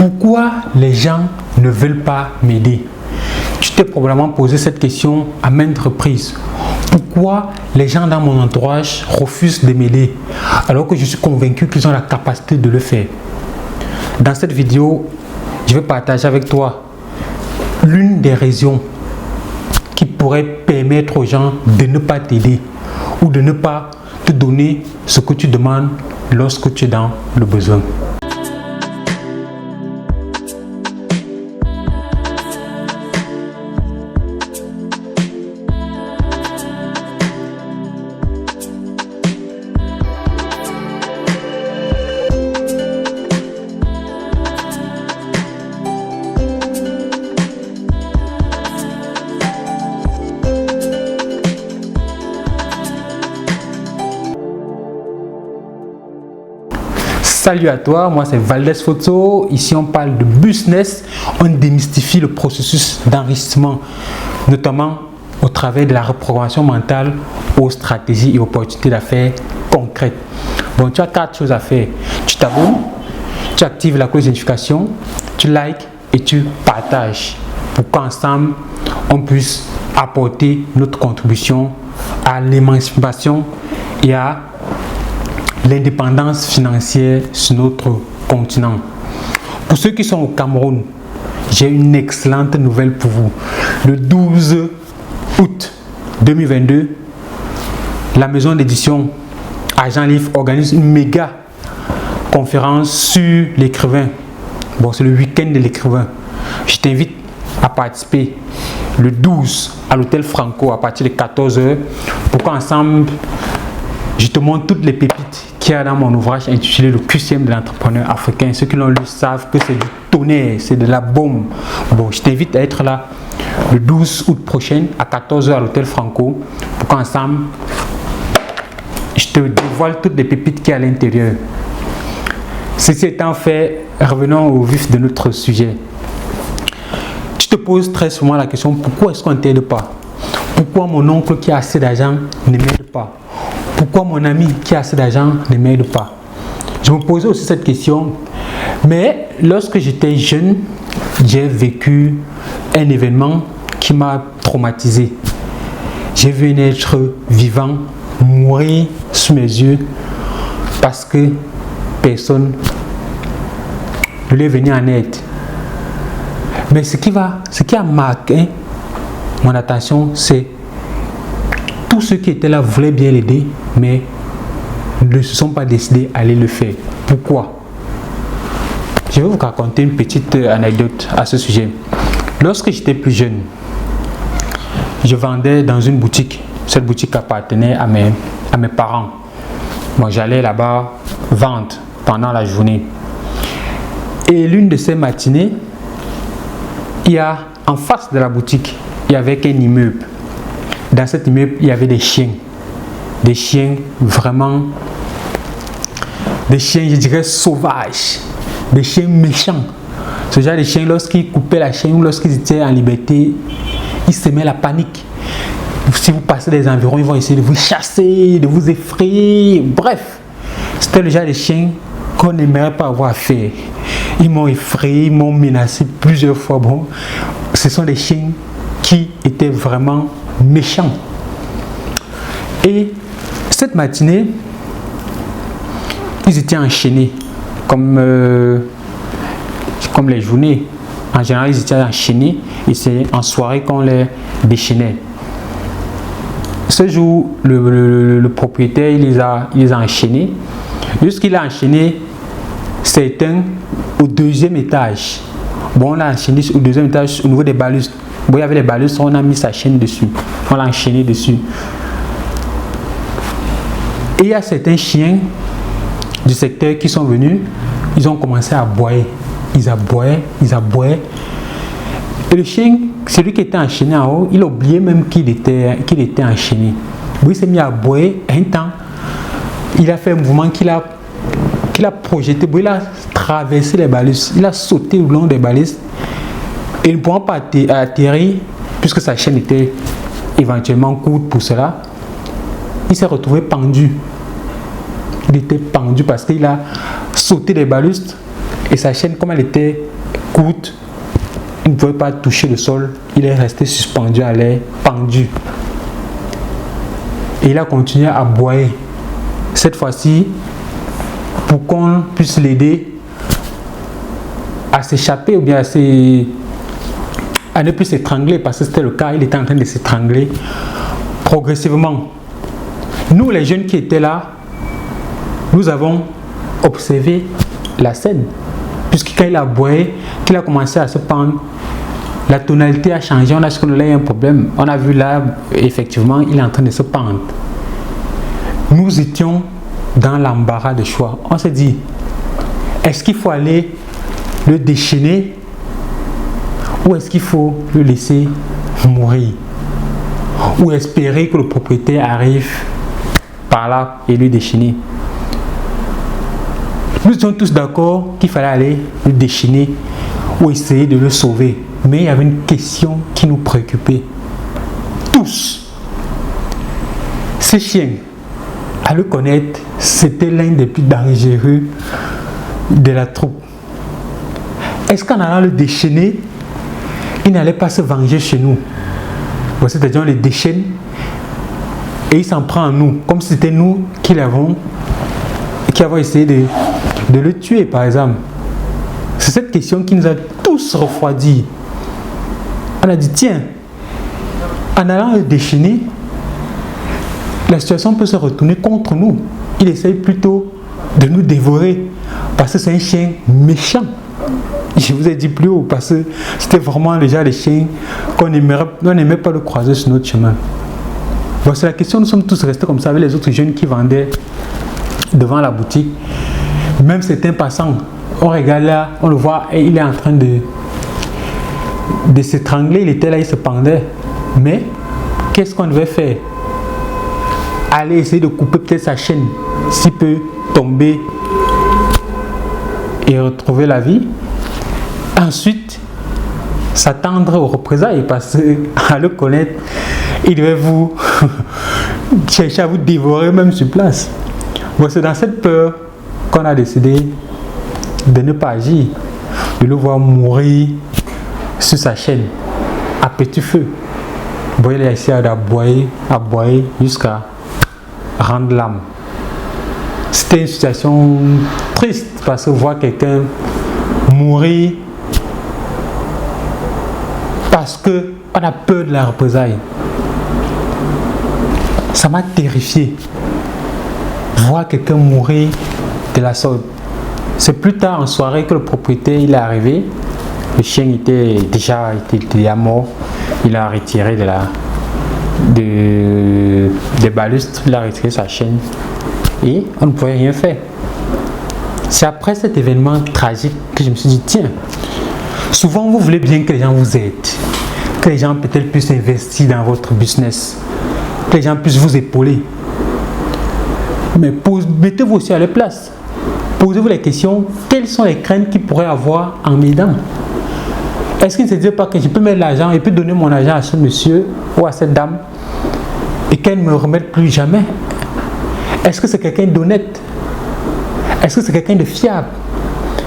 Pourquoi les gens ne veulent pas m'aider? Tu t'es probablement posé cette question à maintes reprises. Pourquoi les gens dans mon entourage refusent de m'aider alors que je suis convaincu qu'ils ont la capacité de le faire? Dans cette vidéo, je vais partager avec toi l'une des raisons qui pourrait permettre aux gens de ne pas t'aider ou de ne pas te donner ce que tu demandes lorsque tu es dans le besoin. Salut à toi, moi c'est Valdez Photo. Ici on parle de business, on démystifie le processus d'enrichissement, notamment au travers de la reprogrammation mentale aux stratégies et opportunités d'affaires concrètes. Bon, tu as 4 choses à faire. Tu t'abonnes, tu actives la cloche de notification, tu likes et tu partages pour qu'ensemble on puisse apporter notre contribution à l'émancipation et à l'indépendance financière sur notre continent. Pour ceux qui sont au Cameroun, j'ai une excellente nouvelle pour vous. Le 12 août 2022, la maison d'édition Argent Livre organise une méga conférence sur l'écrivain. Bon, c'est le week-end de l'écrivain. Je t'invite à participer le 12 à l'hôtel Franco à partir de 14 h pour qu'ensemble je te montre toutes les pépites qu'il y a dans mon ouvrage intitulé Le QCM de l'entrepreneur africain. Ceux qui l'ont lu savent que c'est du tonnerre, c'est de la bombe. Bon, je t'invite à être là le 12 août prochain à 14 h à l'hôtel Franco pour qu'ensemble je te dévoile toutes les pépites qu'il y a à l'intérieur. Ceci étant fait, revenons au vif de notre sujet. Tu te poses très souvent la question, pourquoi est-ce qu'on ne t'aide pas? Pourquoi mon oncle qui a assez d'argent ne m'aide pas? Pourquoi mon ami qui a assez d'argent ne m'aide pas? Je me posais aussi cette question, mais lorsque j'étais jeune, j'ai vécu un événement qui m'a traumatisé. J'ai vu un être vivant mourir sous mes yeux parce que personne ne lui est venu en aide. Mais ce qui a marqué mon attention, c'est tous ceux qui étaient là voulaient bien l'aider, mais ne se sont pas décidés à aller le faire. Pourquoi? Je vais vous raconter une petite anecdote à ce sujet. Lorsque j'étais plus jeune, je vendais dans une boutique. Cette boutique appartenait à mes parents. Moi, j'allais là-bas vendre pendant la journée. Et l'une de ces matinées, il y a en face de la boutique, il y avait un immeuble. Dans cet immeuble, il y avait des chiens vraiment, des chiens, je dirais, sauvages, des chiens méchants. Ce genre de chiens, lorsqu'ils coupaient la chienne ou lorsqu'ils étaient en liberté, ils semaient la panique. Si vous passez des environs, ils vont essayer de vous chasser, de vous effrayer. Bref, c'était le genre de chiens qu'on n'aimerait pas avoir à faire. Ils m'ont effrayé, ils m'ont menacé plusieurs fois. Bon, ce sont des chiens qui étaient vraiment méchants. Et cette matinée, ils étaient enchaînés comme les journées. En général, ils étaient enchaînés et c'est en soirée qu'on les déchaînait. Ce jour, le propriétaire il les a enchaînés. Jusqu'il a enchaîné certains au 2e étage. Bon, on l'a enchaîné au 2e étage au niveau des balustres. Bon, il y avait les balustres, on a mis sa chaîne dessus. On l'a enchaîné dessus. Et il y a certains chiens du secteur qui sont venus, ils ont commencé à aboyer. Ils aboyaient. Et le chien, celui qui était enchaîné en haut, il a oublié même qu'il était enchaîné. Bon, il s'est mis à aboyer. Un temps, il a fait un mouvement qu'il a projeté. Bon, il a traversé les balises. Il a sauté le long des balises. Et ne pouvant pas atterrir, puisque sa chaîne était éventuellement courte pour cela, il s'est retrouvé pendu. Il était pendu parce qu'il a sauté les balustres Et sa chaîne, comme elle était courte, il ne pouvait pas toucher le sol. Il est resté suspendu à l'air, pendu. Et il a continué à aboyer. Cette fois-ci, pour qu'on puisse l'aider à s'échapper ou bien à ne plus s'étrangler, parce que c'était le cas, il était en train de s'étrangler progressivement. Nous, les jeunes qui étaient là, nous avons observé la scène. Puisque quand il a aboyé, qu'il a commencé à se pendre, la tonalité a changé, on a su que là il y a un problème. On a vu là, effectivement, il est en train de se pendre. Nous étions dans l'embarras de choix. On s'est dit, est-ce qu'il faut aller le déchaîner ou est-ce qu'il faut le laisser mourir? Ou espérer que le propriétaire arrive par là et le déchaîner? Nous étions tous d'accord qu'il fallait aller le déchaîner ou essayer de le sauver. Mais il y avait une question qui nous préoccupait. Tous. Ce chien, à le connaître, c'était l'un des plus dangereux de la troupe. Est-ce qu'en allant le déchaîner, il n'allait pas se venger chez nous? C'est-à-dire on le déchaîne et il s'en prend à nous, comme si c'était nous qui avons essayé de le tuer, par exemple. C'est cette question qui nous a tous refroidis. On a dit, tiens, en allant le déchaîner, la situation peut se retourner contre nous. Il essaye plutôt de nous dévorer parce que c'est un chien méchant. Je vous ai dit plus haut parce que c'était vraiment déjà les chiens qu'on n'aimait pas le croiser sur notre chemin. Bon, c'est la question, nous sommes tous restés comme ça avec les autres jeunes qui vendaient devant la boutique. Même certains passants, on regarde là, on le voit et il est en train de s'étrangler, il était là, il se pendait. Mais qu'est-ce qu'on devait faire? Aller essayer de couper peut-être sa chaîne, s'il peut tomber et retrouver la vie. Ensuite, s'attendre aux représailles parce qu'à le connaître, il devait vous chercher à vous dévorer même sur place. Bon, c'est dans cette peur qu'on a décidé de ne pas agir, de le voir mourir sur sa chaîne à petit feu. Bon, il a essayé d'aboyer jusqu'à rendre l'âme. C'était une situation triste parce que voir quelqu'un mourir parce qu'on a peur de la représaille. Ça m'a terrifié. Voir quelqu'un mourir de la sorte. C'est plus tard en soirée que le propriétaire il est arrivé. Le chien était déjà mort. Il a retiré des balustres, il a retiré sa chaîne et on ne pouvait rien faire. C'est après cet événement tragique que je me suis dit, tiens, souvent vous voulez bien que les gens vous aident, que les gens peut-être puissent investir dans votre business, que les gens puissent vous épauler. Mais mettez-vous aussi à leur place. Posez-vous la question, quelles sont les craintes qu'ils pourraient avoir en m'aidant? Est-ce qu'il ne se dit pas que je peux mettre l'argent et puis donner mon argent à ce monsieur ou à cette dame et qu'elle ne me remette plus jamais? Est-ce que c'est quelqu'un d'honnête? Est-ce que c'est quelqu'un de fiable?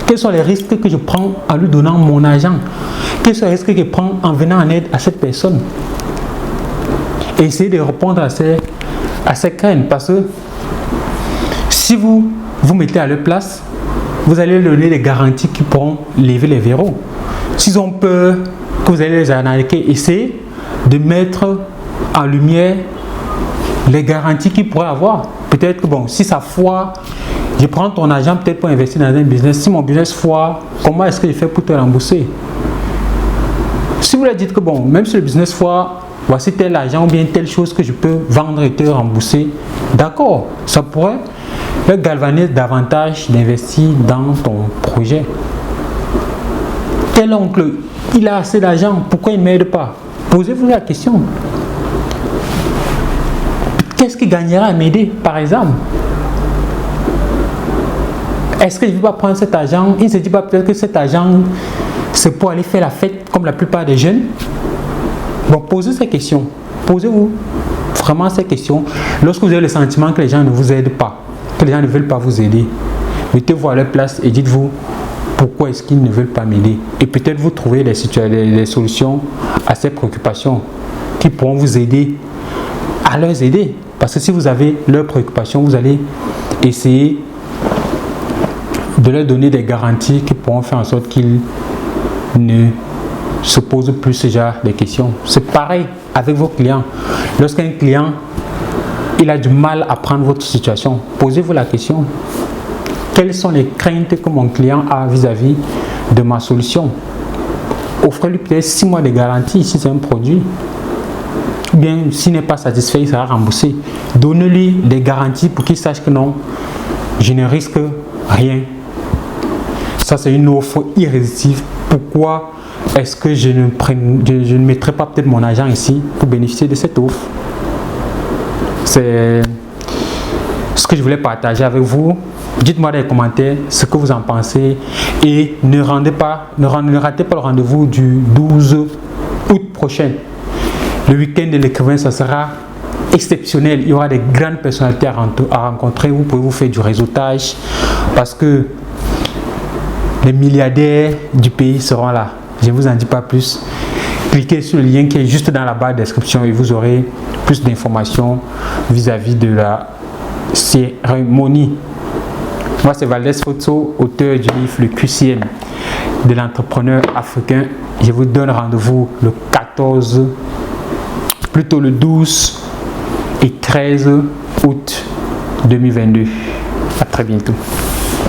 Quels sont les risques que je prends en lui donnant mon argent? Quels sont les risques que je prends en venant en aide à cette personne? Et essayez de répondre à ces craintes parce que si vous vous mettez à leur place, vous allez leur donner des garanties qui pourront lever les verrous. S'ils ont peur que vous allez les arnaquer, essayez de mettre en lumière les garanties qu'ils pourraient avoir. Peut-être que bon, si ça foire, je prends ton argent peut-être pour investir dans un business. Si mon business foire, comment est-ce que je fais pour te rembourser? Si vous leur dites que bon, même si le business foire, voici tel argent ou bien telle chose que je peux vendre et te rembourser, d'accord, ça pourrait le galvaniser davantage d'investir dans ton projet. Tel oncle, il a assez d'argent, pourquoi il ne m'aide pas? Posez-vous la question. Qu'est-ce qui gagnera à m'aider, par exemple? Est-ce que je ne vais pas prendre cet argent? Il ne se dit pas peut-être que cet argent, c'est pour aller faire la fête comme la plupart des jeunes? Bon, posez ces questions. Posez-vous vraiment ces questions. Lorsque vous avez le sentiment que les gens ne vous aident pas, que les gens ne veulent pas vous aider, mettez-vous à leur place et dites-vous, pourquoi est-ce qu'ils ne veulent pas m'aider. Et peut-être vous trouvez des solutions à ces préoccupations qui pourront vous aider à leur aider. Parce que si vous avez leurs préoccupations, vous allez essayer de leur donner des garanties qui pourront faire en sorte qu'ils ne se posent plus ce genre de questions. C'est pareil avec vos clients. Lorsqu'un client il a du mal à prendre votre situation, posez-vous la question. Quelles sont les craintes que mon client a vis-à-vis de ma solution? Offrez-lui peut-être 6 mois de garantie si c'est un produit. Ou bien s'il n'est pas satisfait, il sera remboursé. Donnez-lui des garanties pour qu'il sache que non, je ne risque rien. Ça, c'est une offre irrésistible. Pourquoi est-ce que je ne mettrai pas peut-être mon argent ici pour bénéficier de cette offre? C'est ce que je voulais partager avec vous. Dites-moi dans les commentaires ce que vous en pensez et ne ratez pas le rendez-vous du 12 août prochain. Le week-end de l'écrivain, ça sera exceptionnel. Il y aura des grandes personnalités à rencontrer. Vous pouvez vous faire du réseautage parce que les milliardaires du pays seront là. Je ne vous en dis pas plus. Cliquez sur le lien qui est juste dans la barre de description et vous aurez plus d'informations vis-à-vis de la cérémonie. Moi, c'est Valdez Foto, auteur du livre Le QCM de l'entrepreneur africain. Je vous donne rendez-vous le 12 et 13 août 2022. À très bientôt.